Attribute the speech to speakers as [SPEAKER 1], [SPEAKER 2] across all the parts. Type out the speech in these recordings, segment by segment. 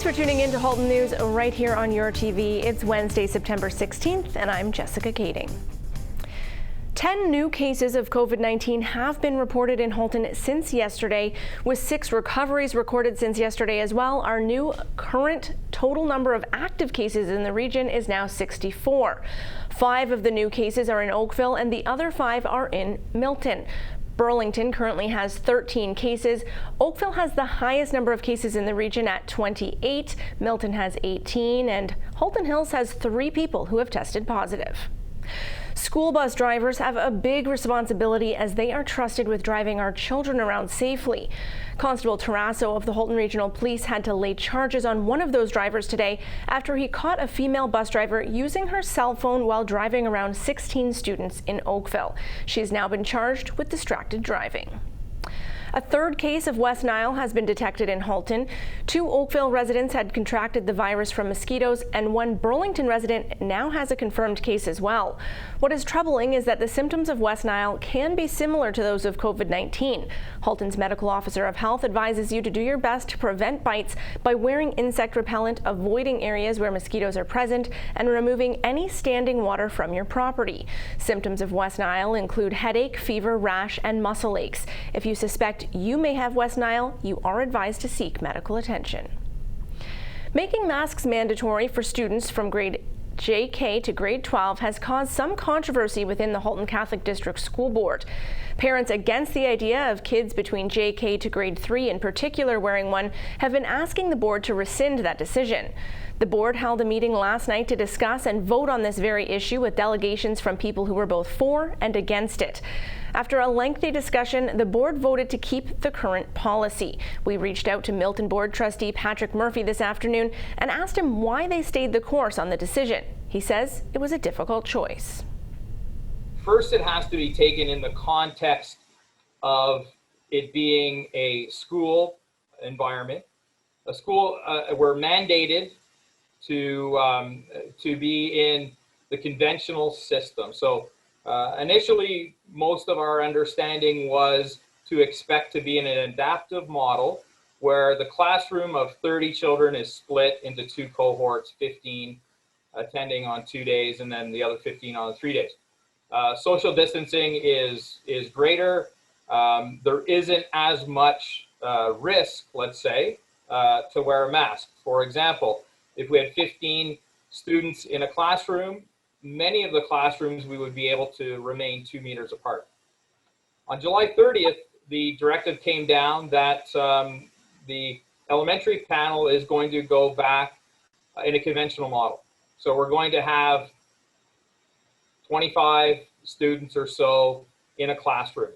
[SPEAKER 1] Thanks for tuning in to Halton News right here on your TV. It's Wednesday, September 16th, and I'm Jessica Kading. 10 new cases of COVID-19 have been reported in Halton since yesterday, with 6 recoveries recorded since yesterday as well. Our new current total number of active cases in the region is now 64. 5 of the new cases are in Oakville and the other 5 are in Milton. Burlington currently has 13 cases. Oakville has the highest number of cases in the region at 28. Milton has 18, and Halton Hills has 3 people who have tested positive. School bus drivers have a big responsibility as they are trusted with driving our children around safely. Constable Tarasso of the Halton Regional Police had to lay charges on one of those drivers today after he caught a female bus driver using her cell phone while driving around 16 students in Oakville. She has now been charged with distracted driving. A third case of West Nile has been detected in Halton. 2 Oakville residents had contracted the virus from mosquitoes, and one Burlington resident now has a confirmed case as well. What is troubling is that the symptoms of West Nile can be similar to those of COVID-19. Halton's medical officer of health advises you to do your best to prevent bites by wearing insect repellent, avoiding areas where mosquitoes are present, and removing any standing water from your property. Symptoms of West Nile include headache, fever, rash, and muscle aches. If you suspect you may have West Nile, you are advised to seek medical attention. Making masks mandatory for students from grade JK to grade 12 has caused some controversy within the Halton Catholic District School Board. Parents against the idea of kids between JK to grade 3 in particular wearing one have been asking the board to rescind that decision. The board held a meeting last night to discuss and vote on this very issue with delegations from people who were both for and against it. After a lengthy discussion, the board voted to keep the current policy. We reached out to Milton Board Trustee Patrick Murphy this afternoon and asked him why they stayed the course on the decision. He says it was a difficult choice.
[SPEAKER 2] First, it has to be taken in the context of it being a school environment. A school, we're mandated to be in the conventional system. So initially, most of our understanding was to expect to be in an adaptive model where the classroom of 30 children is split into 2 cohorts, 15 attending on 2 days and then the other 15 on 3 days. Social distancing is greater. There isn't as much risk, let's say, to wear a mask. For example, if we had 15 students in a classroom, many of the classrooms we would be able to remain 2 meters apart. On July 30th, the directive came down that the elementary panel is going to go back in a conventional model. So we're going to have 25 students or so in a classroom.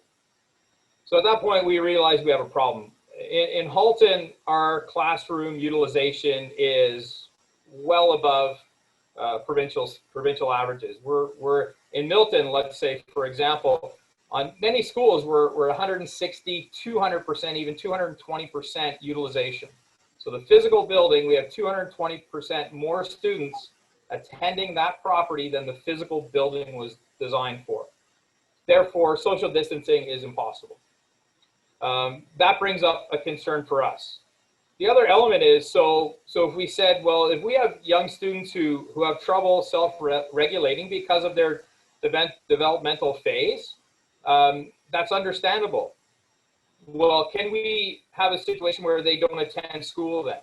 [SPEAKER 2] So at that point, we realized we have a problem. In Halton, our classroom utilization is well above provincial averages. We're in Milton, let's say, for example, on many schools, we're 160, 200%, even 220% utilization. So the physical building, we have 220% more students attending that property than the physical building was designed for. Therefore, social distancing is impossible. That brings up a concern for us. The other element is, so if we said, well, if we have young students who have trouble self-regulating because of their developmental phase, that's understandable. Well, can we have a situation where they don't attend school then?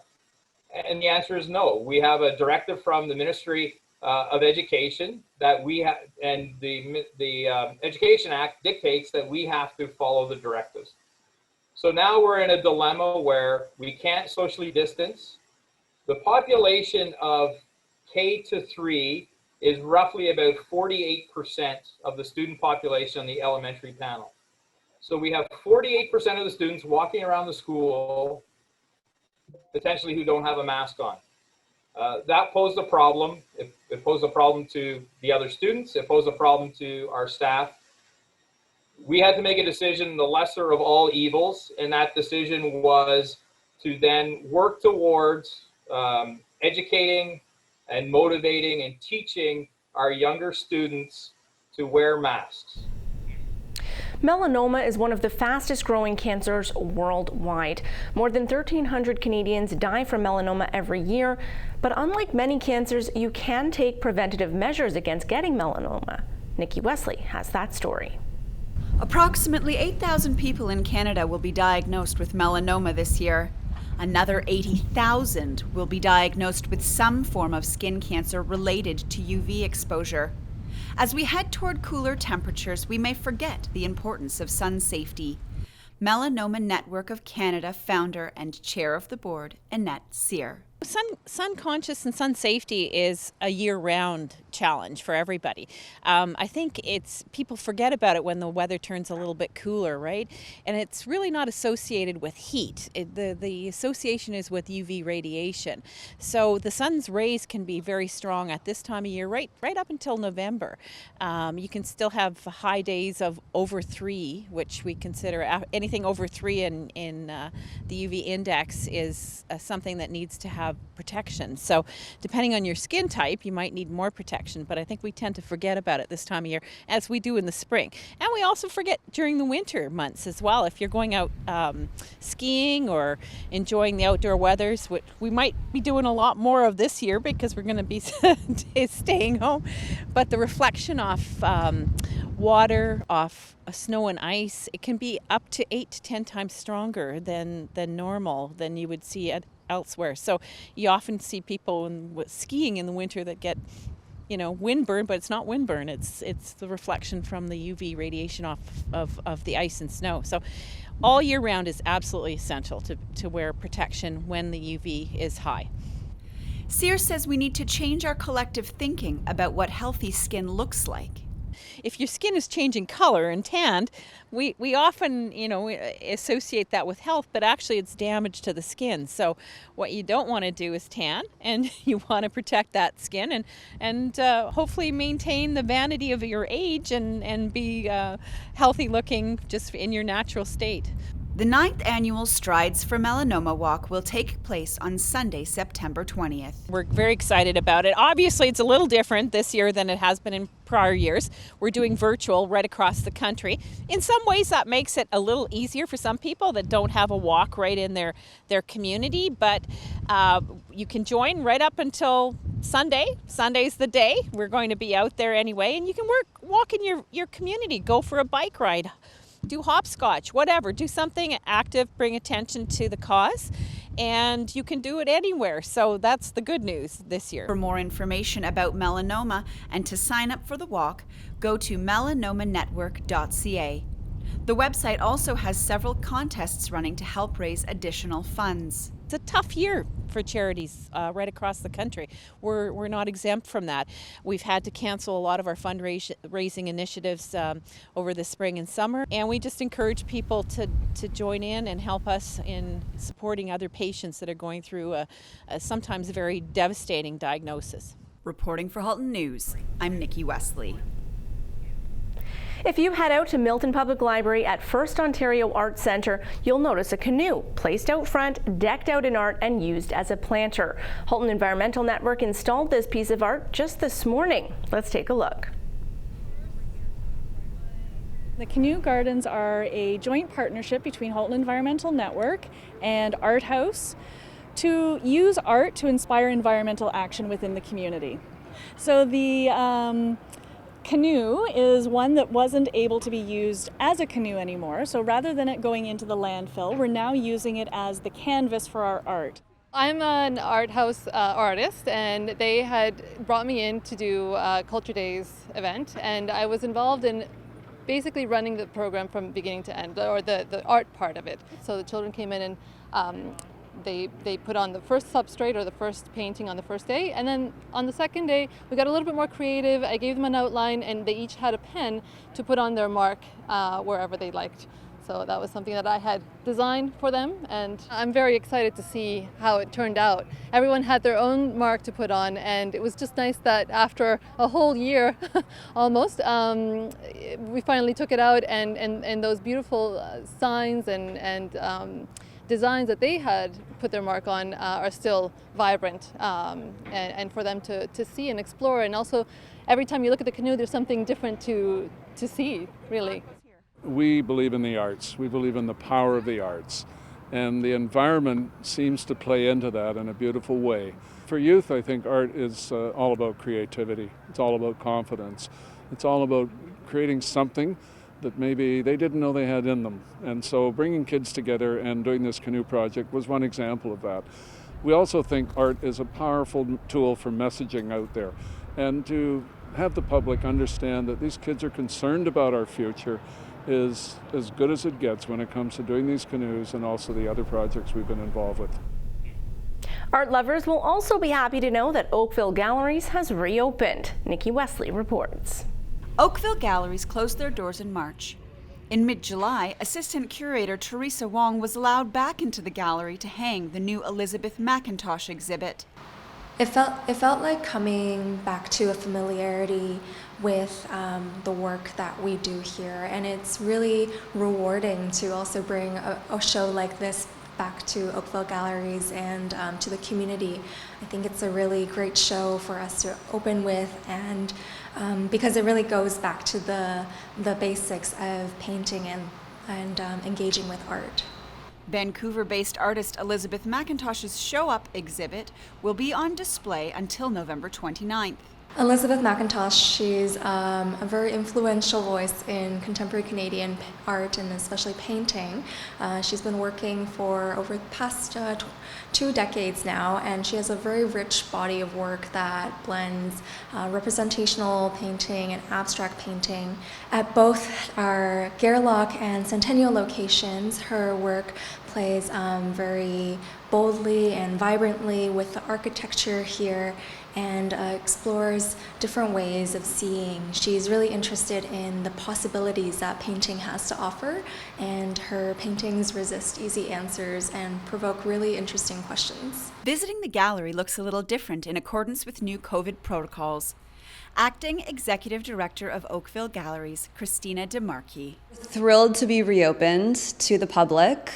[SPEAKER 2] And the answer is no. We have a directive from the Ministry of Education that we have, and the Education Act dictates that we have to follow the directives. So now we're in a dilemma where we can't socially distance. The population of K to 3 is roughly about 48% of the student population on the elementary panel. So we have 48% of the students walking around the school, potentially who don't have a mask on. That posed a problem. It posed a problem to the other students. It posed a problem to our staff. We had to make a decision, the lesser of all evils, and that decision was to then work towards educating and motivating and teaching our younger students to wear masks.
[SPEAKER 1] Melanoma is one of the fastest growing cancers worldwide. More than 1,300 Canadians die from melanoma every year, but unlike many cancers, you can take preventative measures against getting melanoma. Nikki Wesley has that story.
[SPEAKER 3] Approximately 8,000 people in Canada will be diagnosed with melanoma this year. Another 80,000 will be diagnosed with some form of skin cancer related to UV exposure. As we head toward cooler temperatures, we may forget the importance of sun safety. Melanoma Network of Canada founder and chair of the board, Annette Sear.
[SPEAKER 4] Sun conscious and sun safety is a year-round challenge for everybody. I think people forget about it when the weather turns a little bit cooler, right? And it's really not associated with heat. The association is with UV radiation. So the sun's rays can be very strong at this time of year, right up until November. You can still have high days of over 3, which we consider anything over 3 in the UV index is something that needs to have protection. So depending on your skin type, you might need more protection, but I think we tend to forget about it this time of year, as we do in the spring. And we also forget during the winter months as well. If you're going out skiing or enjoying the outdoor weathers, which we might be doing a lot more of this year because we're going to be staying home, but the reflection off water, off snow and ice, it can be up to 8 to 10 times stronger than normal, than you would see elsewhere. So you often see people skiing in the winter that get, windburn, but it's not windburn. It's the reflection from the UV radiation off of the ice and snow. So all year round is absolutely essential to wear protection when the UV is high.
[SPEAKER 3] Sear says we need to change our collective thinking about what healthy skin looks like.
[SPEAKER 4] If your skin is changing color and tanned, we often, associate that with health, but actually it's damage to the skin. So what you don't want to do is tan, and you want to protect that skin and hopefully maintain the vanity of your age and be healthy looking just in your natural state.
[SPEAKER 3] The 9th annual Strides for Melanoma Walk will take place on Sunday, September 20th.
[SPEAKER 4] We're very excited about it. Obviously, it's a little different this year than it has been in prior years. We're doing virtual right across the country. In some ways, that makes it a little easier for some people that don't have a walk right in their community, but you can join right up until Sunday. Sunday's the day. We're going to be out there anyway, and you can walk in your community, go for a bike ride, do hopscotch, whatever, do something active, bring attention to the cause, and you can do it anywhere. So that's the good news this year.
[SPEAKER 3] For more information about melanoma and to sign up for the walk, go to melanomanetwork.ca. The website also has several contests running to help raise additional funds.
[SPEAKER 4] It's a tough year for charities right across the country. We're not exempt from that. We've had to cancel a lot of our fundraising initiatives over the spring and summer, and we just encourage people to join in and help us in supporting other patients that are going through a sometimes very devastating diagnosis.
[SPEAKER 3] Reporting for Halton News, I'm Nikki Wesley.
[SPEAKER 1] If you head out to Milton Public Library at FirstOntario Art Centre, you'll notice a canoe placed out front, decked out in art, and used as a planter. Halton Environmental Network installed this piece of art just this morning. Let's take a look.
[SPEAKER 5] The canoe gardens are a joint partnership between Halton Environmental Network and Art House to use art to inspire environmental action within the community. So the canoe is one that wasn't able to be used as a canoe anymore. So rather than it going into the landfill, we're now using it as the canvas for our art.
[SPEAKER 6] I'm an art house artist, and they had brought me in to do a Culture Days event, and I was involved in basically running the program from beginning to end, or the art part of it. So the children came in and they put on the first substrate or the first painting on the first day, and then on the second day we got a little bit more creative. I gave them an outline, and they each had a pen to put on their mark wherever they liked. So that was something that I had designed for them, and I'm very excited to see how it turned out. Everyone had their own mark to put on, and it was just nice that after a whole year almost, we finally took it out, and those beautiful signs and designs that they had put their mark on are still vibrant, and for them to see and explore. And also, every time you look at the canoe, there's something different to see, really.
[SPEAKER 7] We believe in the arts. We believe in the power of the arts. And the environment seems to play into that in a beautiful way. For youth, I think art is all about creativity. It's all about confidence. It's all about creating something that maybe they didn't know they had in them. And so bringing kids together and doing this canoe project was one example of that. We also think art is a powerful tool for messaging out there, and to have the public understand that these kids are concerned about our future is as good as it gets when it comes to doing these canoes and also the other projects we've been involved with.
[SPEAKER 1] Art lovers will also be happy to know that Oakville Galleries has reopened. Nikki Wesley reports.
[SPEAKER 3] Oakville Galleries closed their doors in March. In mid-July, Assistant Curator Teresa Wong was allowed back into the gallery to hang the new Elizabeth McIntosh exhibit.
[SPEAKER 8] It felt like coming back to a familiarity with the work that we do here, and it's really rewarding to also bring a show like this back to Oakville Galleries and to the community. I think it's a really great show for us to open with, and because it really goes back to the basics of painting and engaging with art.
[SPEAKER 3] Vancouver-based artist Elizabeth McIntosh's Show Up exhibit will be on display until November 29th.
[SPEAKER 8] Elizabeth McIntosh, she's a very influential voice in contemporary Canadian art and especially painting. She's been working for over the past 2 decades now, and she has a very rich body of work that blends representational painting and abstract painting. At both our Gairloch and Centennial locations, her work plays very boldly and vibrantly with the architecture here, and explores different ways of seeing. She's really interested in the possibilities that painting has to offer, and her paintings resist easy answers and provoke really interesting questions.
[SPEAKER 3] Visiting the gallery looks a little different in accordance with new COVID protocols. Acting Executive Director of Oakville Galleries, Christina DeMarchi.
[SPEAKER 9] Thrilled to be reopened to the public.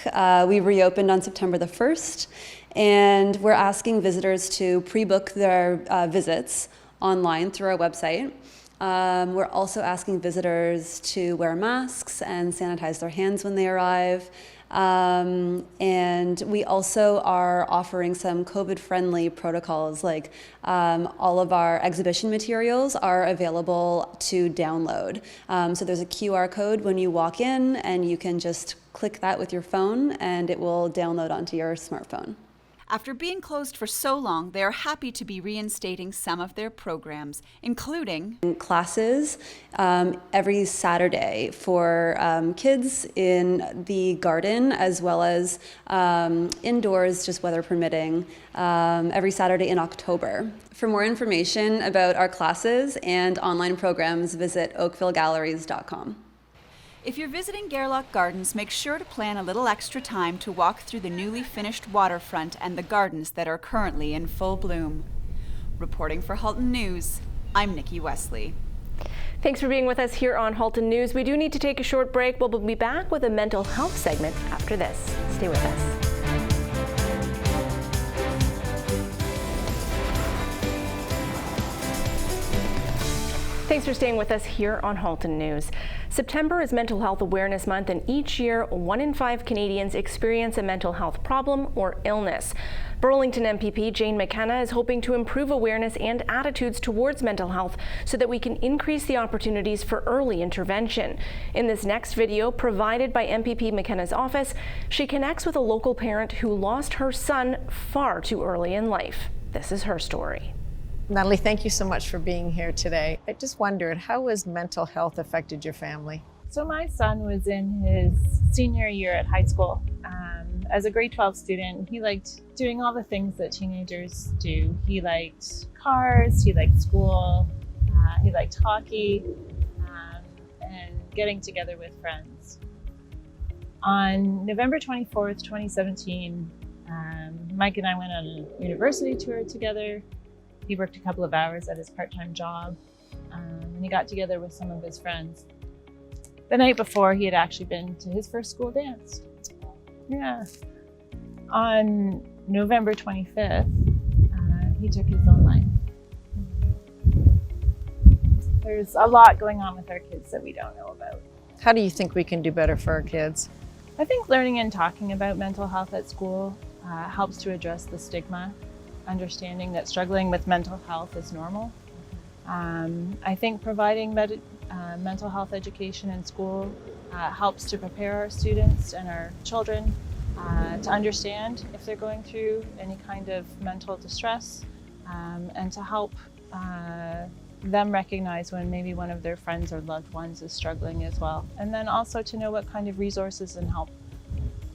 [SPEAKER 9] We reopened on September the 1st, and we're asking visitors to pre-book their visits online through our website. We're also asking visitors to wear masks and sanitize their hands when they arrive. And we also are offering some COVID-friendly protocols, like all of our exhibition materials are available to download. So there's a QR code when you walk in, and you can just click that with your phone and it will download onto your smartphone.
[SPEAKER 3] After being closed for so long, they are happy to be reinstating some of their programs, including
[SPEAKER 9] classes every Saturday for kids in the garden, as well as indoors, just weather permitting, every Saturday in October. For more information about our classes and online programs, visit oakvillegalleries.com.
[SPEAKER 3] If you're visiting Gairloch Gardens, make sure to plan a little extra time to walk through the newly finished waterfront and the gardens that are currently in full bloom. Reporting for Halton News, I'm Nikki Wesley.
[SPEAKER 1] Thanks for being with us here on Halton News. We do need to take a short break, but we'll be back with a mental health segment after this. Stay with us. Thanks for staying with us here on Halton News. September is Mental Health Awareness Month, and each year 1 in 5 Canadians experience a mental health problem or illness. Burlington MPP Jane McKenna is hoping to improve awareness and attitudes towards mental health so that we can increase the opportunities for early intervention. In this next video, provided by MPP McKenna's office, she connects with a local parent who lost her son far too early in life. This is her story.
[SPEAKER 10] Natalie, thank you so much for being here today. I just wondered, how has mental health affected your family?
[SPEAKER 5] So my son was in his senior year at high school. As a grade 12 student, he liked doing all the things that teenagers do. He liked cars, he liked school, he liked hockey, and getting together with friends. On November 24th, 2017, Mike and I went on a university tour together. He worked a couple of hours at his part-time job, and he got together with some of his friends. The night before, he had actually been to his first school dance. Yeah. On November 25th, he took his own life. There's a lot going on with our kids that we don't know about.
[SPEAKER 10] How do you think we can do better for our kids?
[SPEAKER 5] I think learning and talking about mental health at school helps to address the stigma, understanding that struggling with mental health is normal. I think providing mental health education in school helps to prepare our students and our children to understand if they're going through any kind of mental distress, and to help them recognize when maybe one of their friends or loved ones is struggling as well. And then also to know what kind of resources and help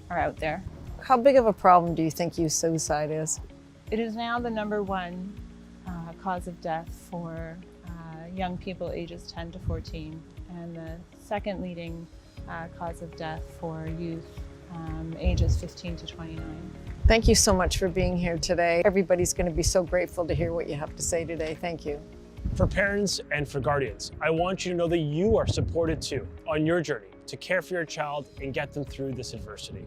[SPEAKER 5] are out there.
[SPEAKER 10] How big of a problem do you think youth suicide is?
[SPEAKER 5] It is now the #1 cause of death for young people ages 10 to 14, and the second leading cause of death for youth ages 15 to 29.
[SPEAKER 10] Thank you so much for being here today. Everybody's going to be so grateful to hear what you have to say today. Thank you.
[SPEAKER 11] For parents and for guardians, I want you to know that you are supported too on your journey to care for your child and get them through this adversity.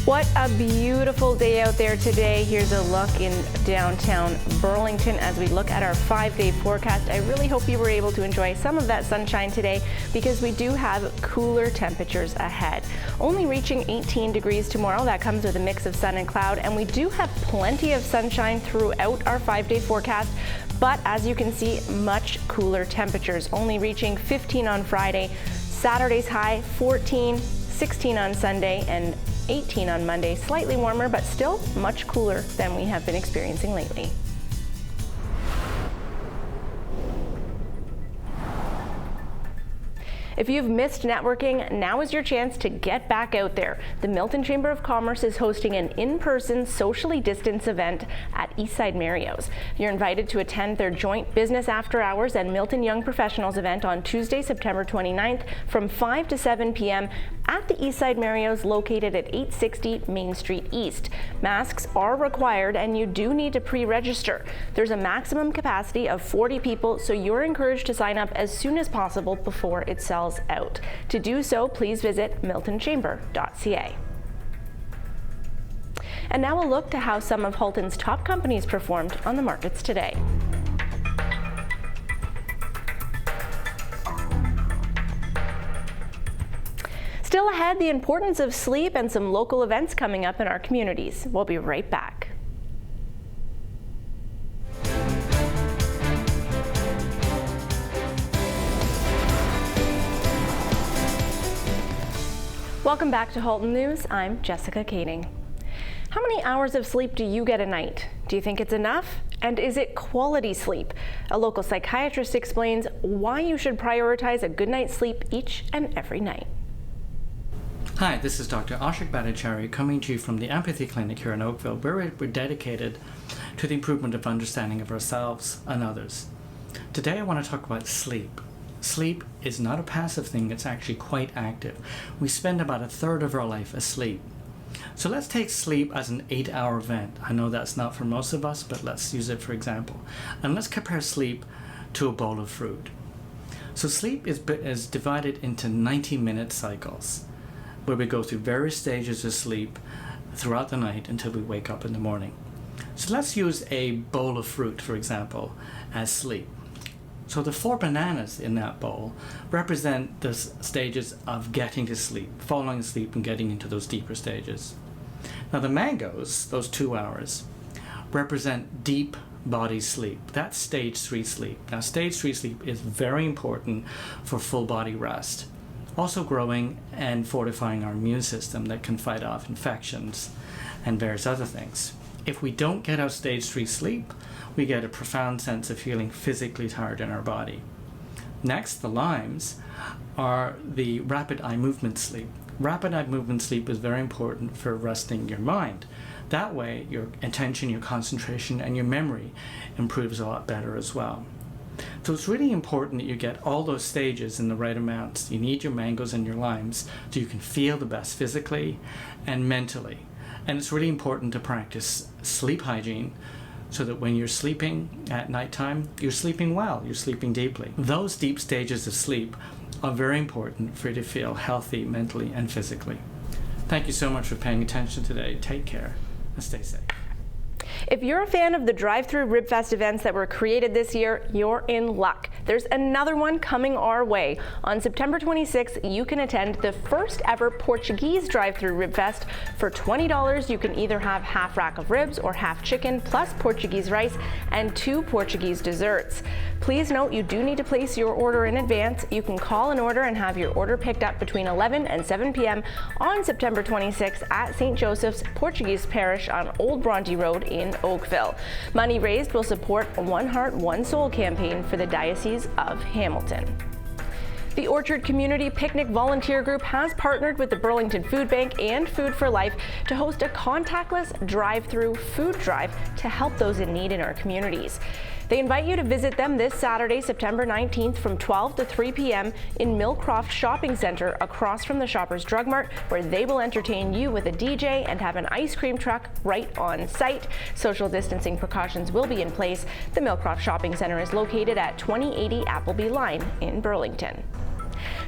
[SPEAKER 1] What a beautiful day out there today. Here's a look in downtown Burlington as we look at our 5-day forecast. I really hope you were able to enjoy some of that sunshine today because we do have cooler temperatures ahead. Only reaching 18 degrees tomorrow. That comes with a mix of sun and cloud, and we do have plenty of sunshine throughout our 5-day forecast. But as you can see, much cooler temperatures, only reaching 15 on Friday, Saturday's high 14, 16 on Sunday, and 18 on Monday. Slightly warmer, but still much cooler than we have been experiencing lately. If you've missed networking, now is your chance to get back out there. The Milton Chamber of Commerce is hosting an in-person, socially distanced event at Eastside Mario's. You're invited to attend their joint Business After Hours and Milton Young Professionals event on Tuesday, September 29th from 5 to 7 p.m. at the Eastside Mario's located at 860 Main Street East. Masks are required and you do need to pre-register. There's a maximum capacity of 40 people, so you're encouraged to sign up as soon as possible before it sells out. To do so, please visit miltonchamber.ca. And now a look to how some of Halton's top companies performed on the markets today. Still ahead, the importance of sleep and some local events coming up in our communities. We'll be right back. Welcome back to Halton News. I'm Jessica Kading. How many hours of sleep do you get a night? Do you think it's enough? And is it quality sleep? A local psychiatrist explains why you should prioritize a good night's sleep each and every night.
[SPEAKER 12] Hi, this is Dr. Ashik Bhattacharya coming to you from the Empathy Clinic here in Oakville, where we're dedicated to the improvement of understanding of ourselves and others. Today I want to talk about sleep. Sleep is not a passive thing, it's actually quite active. We spend about a third of our life asleep. So let's take sleep as an 8-hour event. I know that's not for most of us, but let's use it for example. And let's compare sleep to a bowl of fruit. So sleep is divided into 90-minute cycles, where we go through various stages of sleep throughout the night until we wake up in the morning. So let's use a bowl of fruit, for example, as sleep. So the 4 bananas in that bowl represent the stages of getting to sleep, falling asleep and getting into those deeper stages. Now the mangoes, those 2 hours, represent deep body sleep. That's stage 3 sleep. Now stage 3 sleep is very important for full body rest. Also growing and fortifying our immune system that can fight off infections and various other things. If we don't get our stage 3 sleep, we get a profound sense of feeling physically tired in our body. Next, the limes are the rapid eye movement sleep. Rapid eye movement sleep is very important for resting your mind. That way, your attention, your concentration, and your memory improves a lot better as well. So it's really important that you get all those stages in the right amounts. You need your mangoes and your limes so you can feel the best physically and mentally. And it's really important to practice sleep hygiene so that when you're sleeping at nighttime, you're sleeping well, you're sleeping deeply. Those deep stages of sleep are very important for you to feel healthy mentally and physically. Thank you so much for paying attention today. Take care and stay safe.
[SPEAKER 1] If you're a fan of the Drive-Thru Ribfest events that were created this year, you're in luck. There's another one coming our way. On September 26th, you can attend the first ever Portuguese Drive-Thru Ribfest. For $20, you can either have half rack of ribs or half chicken, plus Portuguese rice and 2 Portuguese desserts. Please note you do need to place your order in advance. You can call an order and have your order picked up between 11 and 7 p.m. on September 26th at St. Joseph's Portuguese Parish on Old Bronte Road in Oakville. Money raised will support a One Heart, One Soul campaign for the Diocese of Hamilton. The Orchard Community Picnic Volunteer Group has partnered with the Burlington Food Bank and Food for Life to host a contactless drive-through food drive to help those in need in our communities. They invite you to visit them this Saturday, September 19th from 12 to 3 p.m. in Millcroft Shopping Centre across from the Shoppers Drug Mart, where they will entertain you with a DJ and have an ice cream truck right on site. Social distancing precautions will be in place. The Millcroft Shopping Centre is located at 2080 Appleby Line in Burlington.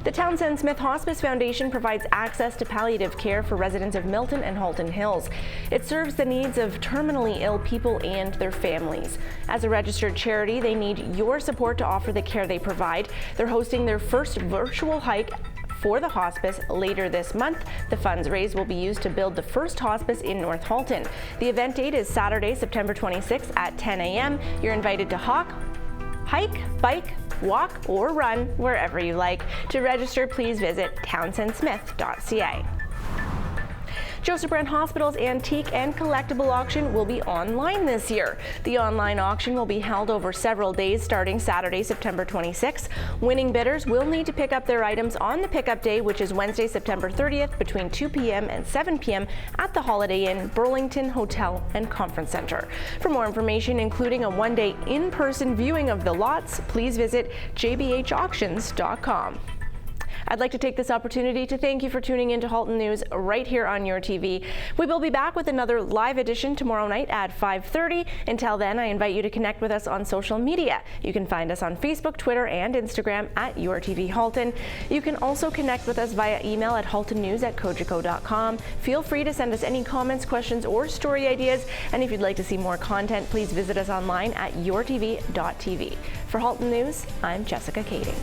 [SPEAKER 1] The Townsend Smith Hospice Foundation provides access to palliative care for residents of Milton and Halton Hills. It serves the needs of terminally ill people and their families. As a registered charity, they need your support to offer the care they provide. They're hosting their first virtual hike for the hospice later this month. The funds raised will be used to build the first hospice in North Halton. The event date is Saturday, September 26th at 10 a.m. You're invited to hike, bike, walk, or run wherever you like. To register, please visit townsendsmith.ca. Joseph Brand Hospital's Antique and Collectible Auction will be online this year. The online auction will be held over several days starting Saturday, September 26th. Winning bidders will need to pick up their items on the pickup day, which is Wednesday, September 30th between 2 p.m. and 7 p.m. at the Holiday Inn Burlington Hotel and Conference Center. For more information, including a one-day in-person viewing of the lots, please visit jbhauctions.com. I'd like to take this opportunity to thank you for tuning in to Halton News right here on your TV. We will be back with another live edition tomorrow night at 5:30. Until then, I invite you to connect with us on social media. You can find us on Facebook, Twitter, and Instagram at YourTVHalton. You can also connect with us via email at haltonnews@cogeco.com. Feel free to send us any comments, questions, or story ideas. And if you'd like to see more content, please visit us online at yourtv.tv. For Halton News, I'm Jessica Kading.